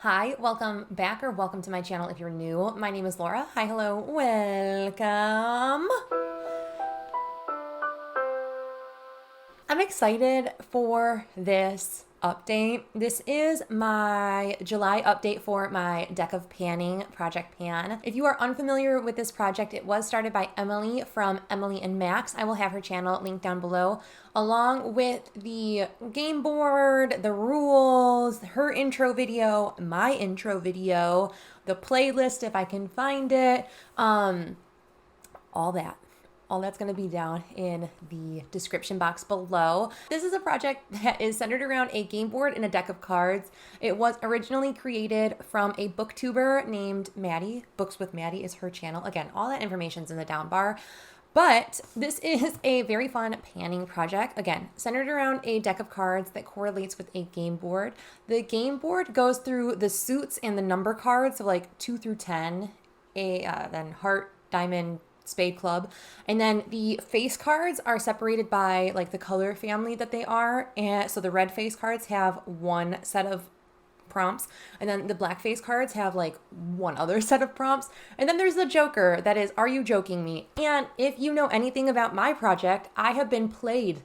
Hi, welcome back or welcome to my channel if you're new. My name is Laura. Hi, hello, welcome. I'm excited for this update. This is my July update for my deck of panning, Project Pan. If you are unfamiliar with this project, it was started by Emily from Emily and Max. I will have her channel linked down below, along with the game board, the rules, her intro video, my intro video, the playlist if I can find it, all that. All that's going to be down in the description box below. This is a project that is centered around a game board and a deck of cards. It was originally created from a booktuber named Maddie. Books with Maddie is her channel. Again, all that information's in the down bar. But this is a very fun panning project. Again, centered around a deck of cards that correlates with a game board. The game board goes through the suits and the number cards, so like 2 through 10, then heart, diamond, spade, club, and then the face cards are separated by like the color family that they are, and so the red face cards have one set of prompts, and then the black face cards have like one other set of prompts, and then there's the joker that is, are you joking me? And if you know anything about my project, I have been played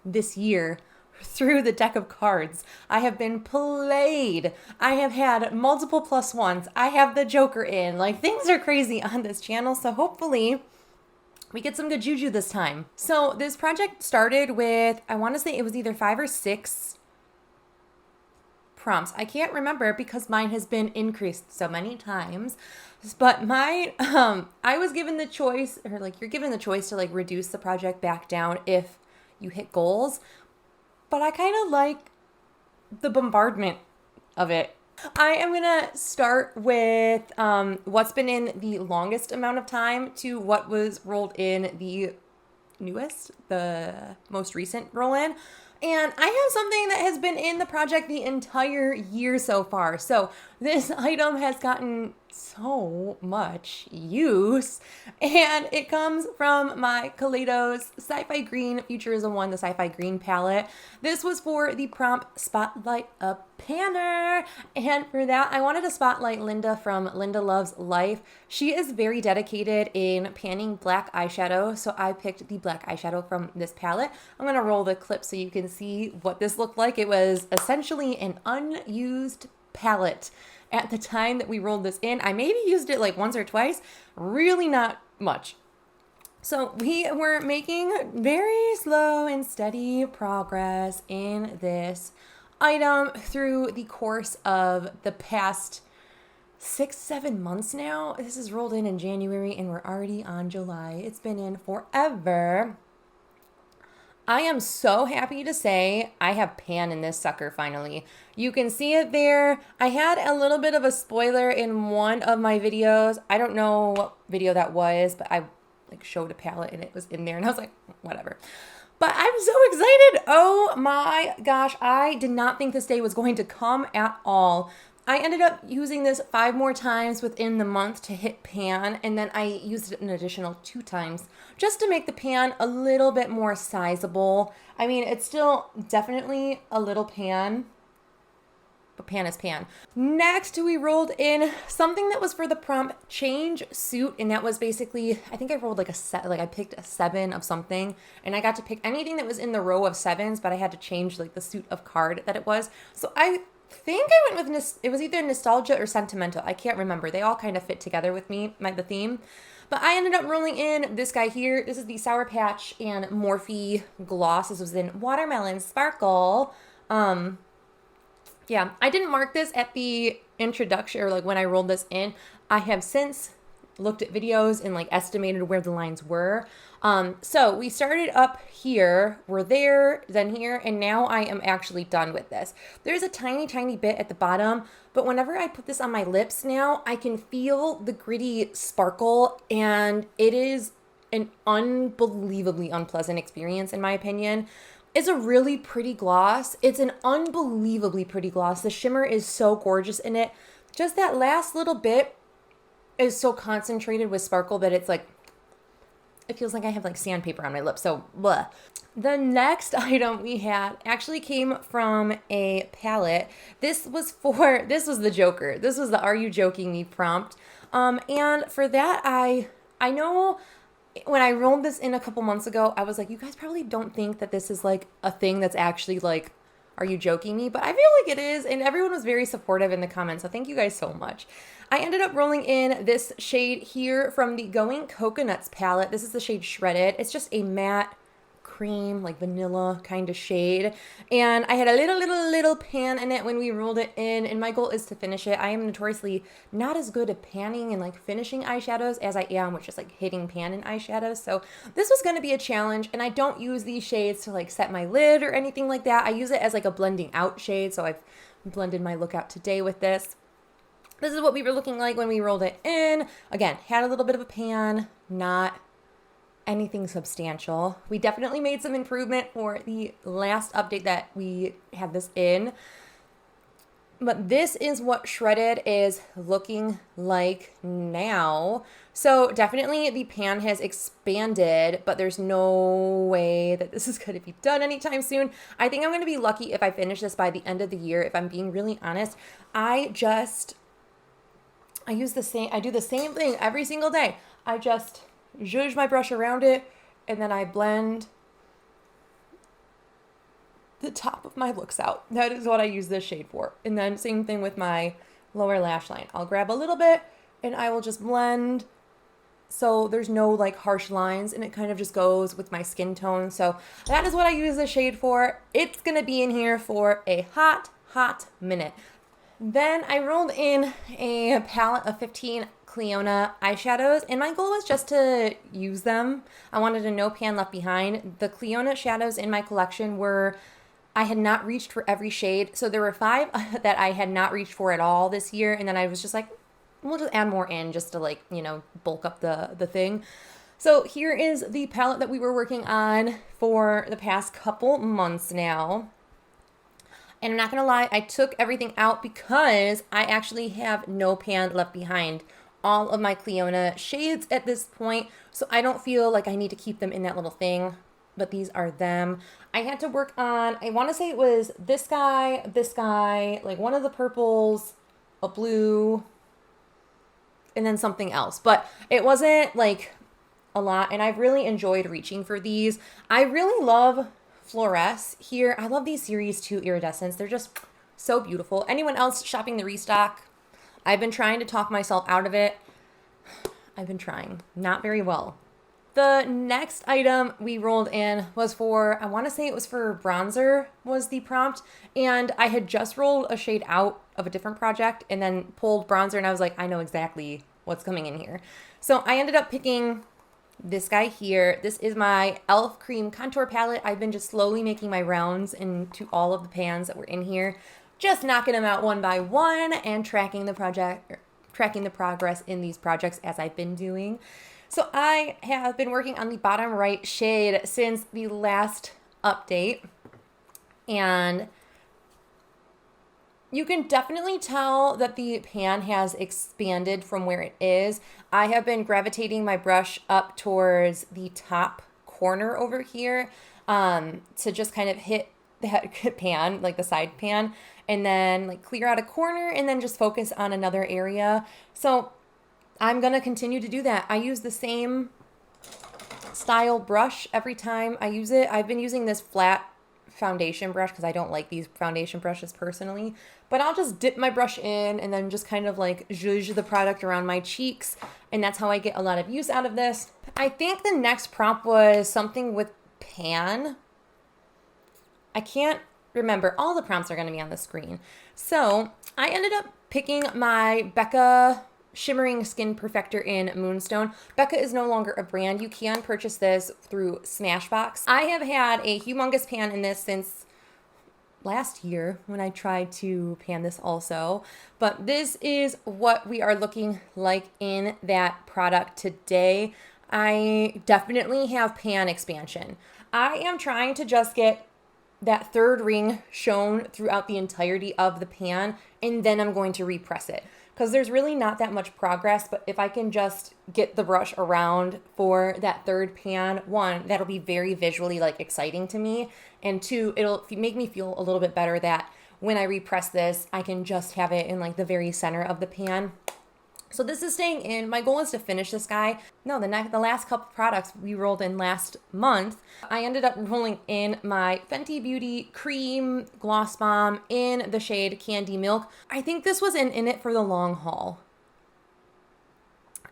this year through the deck of cards. I have been played. I have had multiple +1s. I have the joker in. Like, things are crazy on this channel, so hopefully we get some good juju this time. So this project started with, I want to say it was either 5 or 6 prompts. I can't remember because mine has been increased so many times. But mine, I was given the choice, or like you're given the choice to like reduce the project back down if you hit goals. But I kind of like the bombardment of it. I am going to start with what's been in the longest amount of time to what was rolled in the newest, the most recent roll-in. And I have something that has been in the project the entire year so far. So this item has gotten so much use, and it comes from my Kaleidos Sci-Fi Green Futurism 1, the Sci-Fi Green palette. This was for the prompt Spotlight a Panner, and for that I wanted to spotlight Linda from Linda Loves Life. She is very dedicated in panning black eyeshadow, so I picked the black eyeshadow from this palette. I'm going to roll the clip so you can see what this looked like. It was essentially an unused palette at the time that we rolled this in. I maybe used it like once or twice, really not much. So we were making very slow and steady progress in this item through the course of the past 6-7 months now. This is rolled in January and we're already on July. It's been in forever. I am so happy to say I have pan in this sucker finally. You can see it there. I had a little bit of a spoiler in one of my videos. I don't know what video that was, but I like showed a palette and it was in there and I was like, whatever. But I'm so excited. Oh my gosh. I did not think this day was going to come at all. I ended up using this 5 more times within the month to hit pan, and then I used it an additional 2 times just to make the pan a little bit more sizable. I mean, it's still definitely a little pan, but pan is pan. Next, we rolled in something that was for the prompt change suit, and that was basically, I think I rolled like I picked a 7 of something, and I got to pick anything that was in the row of 7s, but I had to change like the suit of card that it was. So I think I went with, it was either nostalgia or sentimental. I can't remember. They all kind of fit together with me, the theme. But I ended up rolling in this guy here. This is the Sour Patch and Morphe gloss. This was in Watermelon Sparkle. Yeah, I didn't mark this at the introduction or like when I rolled this in. I have since looked at videos and like estimated where the lines were. So we started up here, we're there, then here, and now I am actually done with this. There's a tiny, tiny bit at the bottom, but whenever I put this on my lips now, I can feel the gritty sparkle, and it is an unbelievably unpleasant experience in my opinion. It's a really pretty gloss. It's an unbelievably pretty gloss. The shimmer is so gorgeous in it. Just that last little bit is so concentrated with sparkle that it's like, it feels like I have like sandpaper on my lips. So bleh. The next item we had actually came from a palette. This was the Joker. This was the Are You Joking Me prompt. And for that, I know when I rolled this in a couple months ago, I was like, you guys probably don't think that this is like a thing that's actually like, are you joking me? But I feel like it is, and everyone was very supportive in the comments, so thank you guys so much. I ended up rolling in this shade here from the Going Coconuts palette. This is the shade Shredded. It's just a matte cream, like vanilla kind of shade. And I had a little pan in it when we rolled it in, and my goal is to finish it. I am notoriously not as good at panning and like finishing eyeshadows as I am with just like hitting pan in eyeshadows. So this was going to be a challenge, and I don't use these shades to like set my lid or anything like that. I use it as like a blending out shade. So I've blended my look out today with this. This is what we were looking like when we rolled it in. Again, had a little bit of a pan, not anything substantial. We definitely made some improvement for the last update that we had this in. But this is what Shredded is looking like now. So definitely the pan has expanded, but there's no way that this is going to be done anytime soon. I think I'm going to be lucky if I finish this by the end of the year, if I'm being really honest. I do the same thing every single day. I just zhuzh my brush around it, and then I blend the top of my looks out. That is what I use this shade for. And then same thing with my lower lash line. I'll grab a little bit and I will just blend so there's no like harsh lines, and it kind of just goes with my skin tone. So that is what I use this shade for. It's gonna be in here for a hot minute. Then I rolled in a palette of 15 Clionadh eyeshadows, and my goal was just to use them. I wanted a no pan left behind. The Clionadh shadows in my collection I had not reached for every shade. So there were 5 that I had not reached for at all this year. And then I was just like, we'll just add more in just to like, bulk up the thing. So here is the palette that we were working on for the past couple months now. And I'm not going to lie, I took everything out because I actually have no pan left behind all of my Clionadh shades at this point. So I don't feel like I need to keep them in that little thing, but these are them. I had to work on, I want to say it was this guy, like one of the purples, a blue, and then something else. But it wasn't like a lot, and I've really enjoyed reaching for these. I really love Fluoresce here. I love these Series 2 iridescents. They're just so beautiful. Anyone else shopping the restock? I've been trying to talk myself out of it. I've been trying. Not very well. The next item we rolled in was for, I want to say it was for bronzer was the prompt. And I had just rolled a shade out of a different project and then pulled bronzer, and I was like, I know exactly what's coming in here. So I ended up picking this guy here. This is my e.l.f. Cream Contour Palette. I've been just slowly making my rounds into all of the pans that were in here, just knocking them out one by one and tracking the progress in these projects as I've been doing. So I have been working on the bottom right shade since the last update, and you can definitely tell that the pan has expanded from where it is. I have been gravitating my brush up towards the top corner over here to just kind of hit that pan, like the side pan, and then like clear out a corner and then just focus on another area. So I'm going to continue to do that. I use the same style brush every time I use it. I've been using this flat foundation brush because I don't like these foundation brushes personally, but I'll just dip my brush in and then just kind of like zhuzh the product around my cheeks, and that's how I get a lot of use out of this. I think the next prompt was something with pan. I can't remember. All the prompts are going to be on the screen. So I ended up picking my Becca Shimmering Skin Perfector in Moonstone. Becca is no longer a brand. You can purchase this through Smashbox. I have had a humongous pan in this since last year when I tried to pan this also. But this is what we are looking like in that product today. I definitely have pan expansion. I am trying to just get that third ring shown throughout the entirety of the pan, and then I'm going to repress it. Because there's really not that much progress, but if I can just get the brush around for that third pan, one, that'll be very visually like exciting to me, and two, it'll make me feel a little bit better that when I repress this, I can just have it in like the very center of the pan. So this is staying in. My goal is to finish this guy. No, the last couple products we rolled in last month, I ended up rolling in my Fenty Beauty Cream Gloss Bomb in the shade Candy Milk. I think this was in it for the long haul.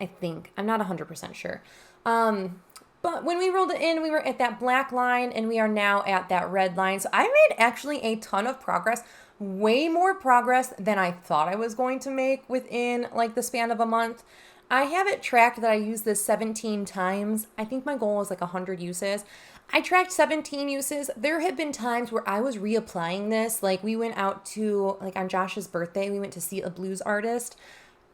I think. I'm not 100% sure. But when we rolled it in, we were at that black line, and we are now at that red line. So I made actually a ton of progress. Way more progress than I thought I was going to make within like the span of a month. I have it tracked that I used this 17 times. I think my goal was like 100 uses. I tracked 17 uses. There have been times where I was reapplying this. Like we went out to, like on Josh's birthday, we went to see a blues artist.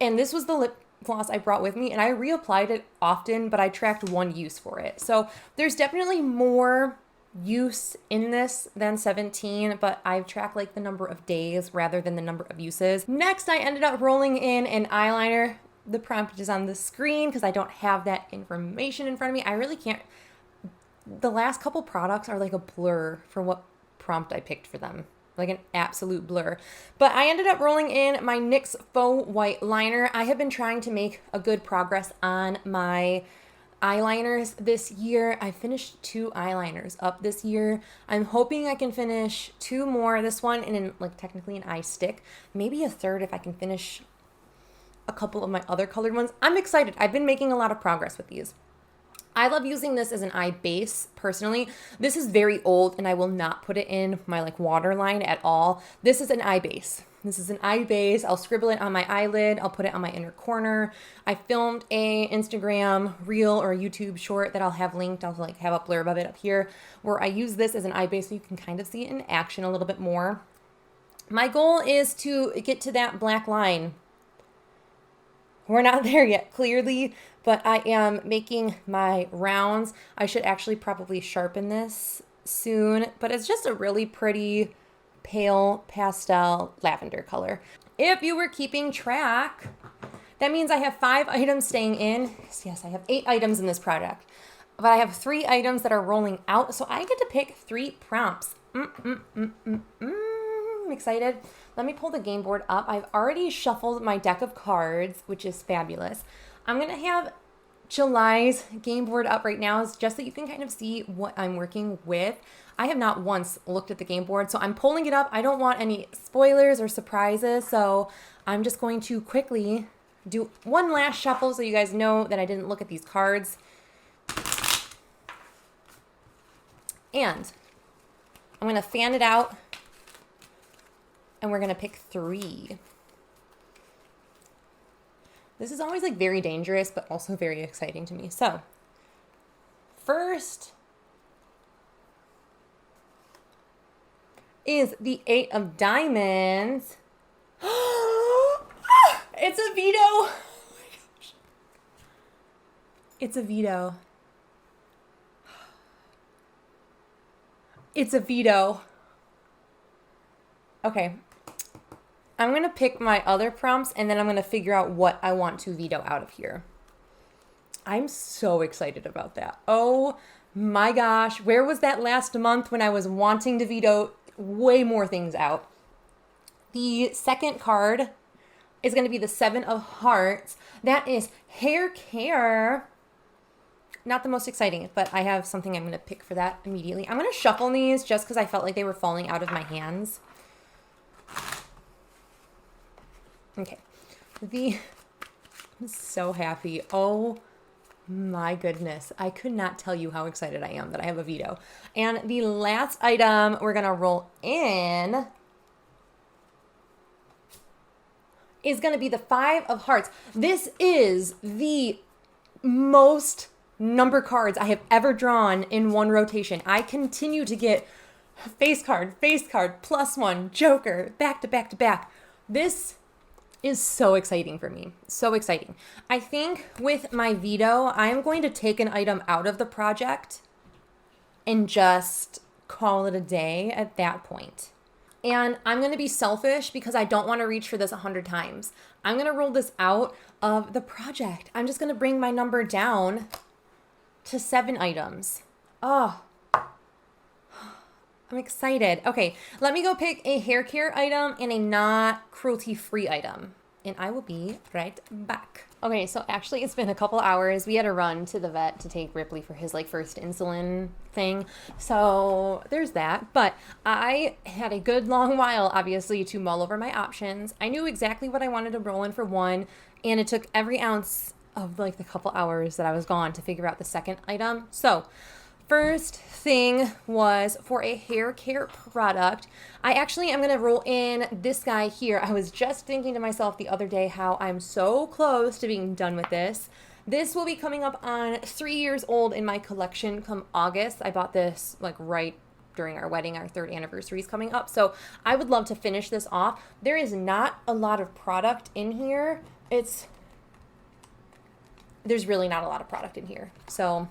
And this was the lip gloss I brought with me. And I reapplied it often, but I tracked one use for it. So there's definitely more use in this than 17, but I've tracked like the number of days rather than the number of uses. Next, I ended up rolling in an eyeliner. The prompt is on the screen because I don't have that information in front of me. I really can't. The last couple products are like a blur for what prompt I picked for them. Like an absolute blur. But I ended up rolling in my NYX Faux White Liner. I have been trying to make a good progress on my eyeliners this year. I finished 2 eyeliners up this year. I'm hoping I can finish 2 more. This one in like technically an eye stick. Maybe a third if I can finish a couple of my other colored ones. I'm excited. I've been making a lot of progress with these. I love using this as an eye base personally. This is very old and I will not put it in my like waterline at all. This is an eye base. This is an eye base. I'll scribble it on my eyelid. I'll put it on my inner corner. I filmed a Instagram reel or a YouTube short that I'll have linked. I'll like have a blurb of it up here where I use this as an eye base so you can kind of see it in action a little bit more. My goal is to get to that black line. We're not there yet, clearly, but I am making my rounds. I should actually probably sharpen this soon, but it's just a really pretty pale pastel lavender color. If you were keeping track, that means I have 5 items staying in. Yes, I have 8 items in this product, but I have 3 items that are rolling out, so I get to pick 3 prompts. I'm excited. Let me pull the game board up. I've already shuffled my deck of cards, which is fabulous. I'm going to have July's game board up right now just so you can kind of see what I'm working with. I have not once looked at the game board, so I'm pulling it up. I don't want any spoilers or surprises, so I'm just going to quickly do one last shuffle so you guys know that I didn't look at these cards. And I'm going to fan it out, and we're going to pick 3. This is always like very dangerous, but also very exciting to me. So first is the 8 of diamonds. It's a veto. Oh my gosh. It's a veto. It's a veto. Okay. I'm going to pick my other prompts and then I'm going to figure out what I want to veto out of here. I'm so excited about that. Oh my gosh. Where was that last month when I was wanting to veto way more things out? The second card is going to be the 7 of Hearts. That is hair care. Not the most exciting, but I have something I'm going to pick for that immediately. I'm going to shuffle these just because I felt like they were falling out of my hands. Okay. I'm so happy. Oh my goodness. I could not tell you how excited I am that I have a veto. And the last item we're going to roll in is going to be the 5 of Hearts. This is the most number cards I have ever drawn in one rotation. I continue to get face card, +1, Joker, back to back to back. This is so exciting for me. So exciting. I think with my veto, I'm going to take an item out of the project and just call it a day at that point. And I'm going to be selfish because I don't want to reach for this 100 times. I'm going to roll this out of the project. I'm just going to bring my number down to 7 items. Oh, I'm excited. Okay, let me go pick a hair care item and a not cruelty-free item. And I will be right back. Okay, so actually it's been a couple hours. We had to run to the vet to take Ripley for his like first insulin thing. So there's that. But I had a good long while, obviously, to mull over my options. I knew exactly what I wanted to roll in for one, and it took every ounce of like the couple hours that I was gone to figure out the second item. So first thing was for a hair care product. I actually am going to roll in this guy here. I was just thinking to myself the other day how I'm so close to being done with this. This will be coming up on 3 years old in my collection come August. I bought this like right during our wedding. Our 3rd anniversary is coming up. So I would love to finish this off. There is not a lot of product in here. There's really not a lot of product in here. So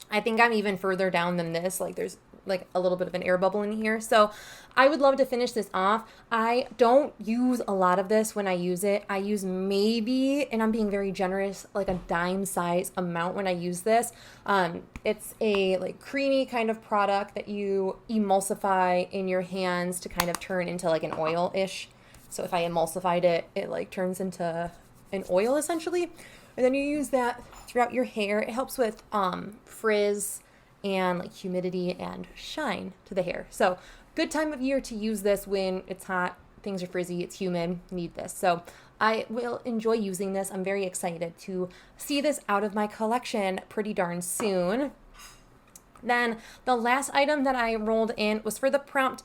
I think I'm even further down than this. Like there's like a little bit of an air bubble in here. So I would love to finish this off. I don't use a lot of this when I use it. I use maybe, and I'm being very generous, like a dime size amount when I use this. It's a like creamy kind of product that you emulsify in your hands to kind of turn into like an oil-ish. So if I emulsified it, it like turns into an oil essentially. And then you use that throughout your hair. It helps with frizz and like humidity and shine to the hair. So good time of year to use this when it's hot, things are frizzy, it's humid, need this. So I will enjoy using this. I'm very excited to see this out of my collection pretty darn soon. Then the last item that I rolled in was for the prompt,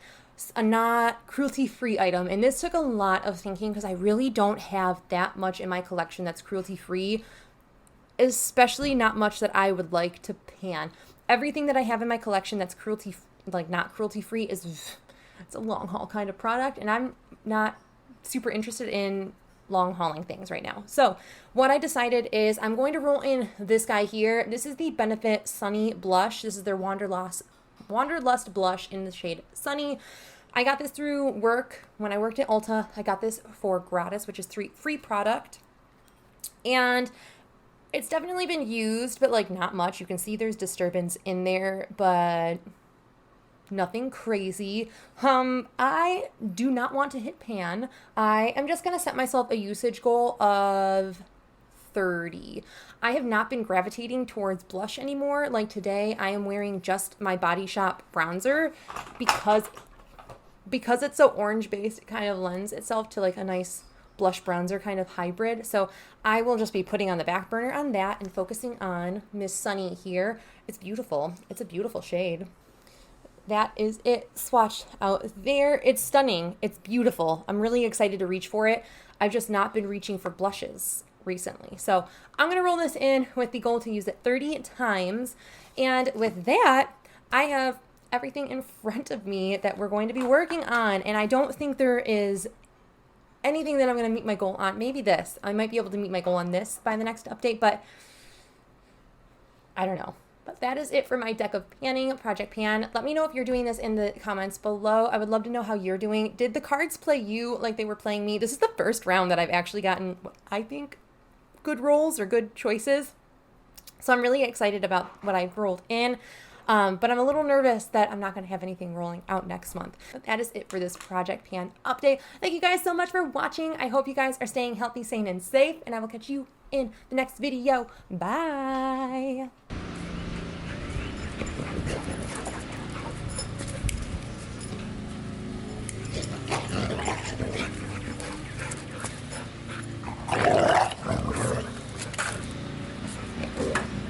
a not cruelty-free item. And this took a lot of thinking because I really don't have that much in my collection that's cruelty-free, especially not much that I would like to pan. Everything that I have in my collection that's not cruelty-free it's a long haul kind of product, and I'm not super interested in long hauling things right now. So what I decided is I'm going to roll in this guy here. This is the Benefit Sunny Blush. This is their Wanderlust blush in the shade Sunny. I got this through work when I worked at Ulta. I got this for gratis, which is free product. And it's definitely been used, but like not much. You can see there's disturbance in there, but nothing crazy. I do not want to hit pan. I am just going to set myself a usage goal of 30. I have not been gravitating towards blush anymore. Like today, I am wearing just my Body Shop bronzer because it's so orange based, it kind of lends itself to like a nice blush bronzer kind of hybrid. So I will just be putting on the back burner on that and focusing on Miss Sunny here. It's beautiful. It's a beautiful shade. That is it swatched out there. It's stunning. It's beautiful. I'm really excited to reach for it. I've just not been reaching for blushes recently. So I'm going to roll this in with the goal to use it 30 times. And with that, I have everything in front of me that we're going to be working on. And I don't think there is anything that I'm going to meet my goal on. Maybe this. I might be able to meet my goal on this by the next update, but I don't know. But that is it for my deck of panning, Project Pan. Let me know if you're doing this in the comments below. I would love to know how you're doing. Did the cards play you like they were playing me? This is the first round that I've actually gotten, I think, good rolls or good choices. So I'm really excited about what I've rolled in. But I'm a little nervous that I'm not going to have anything rolling out next month. But that is it for this Project Pan update. Thank you guys so much for watching. I hope you guys are staying healthy, sane, and safe. And I will catch you in the next video. Bye.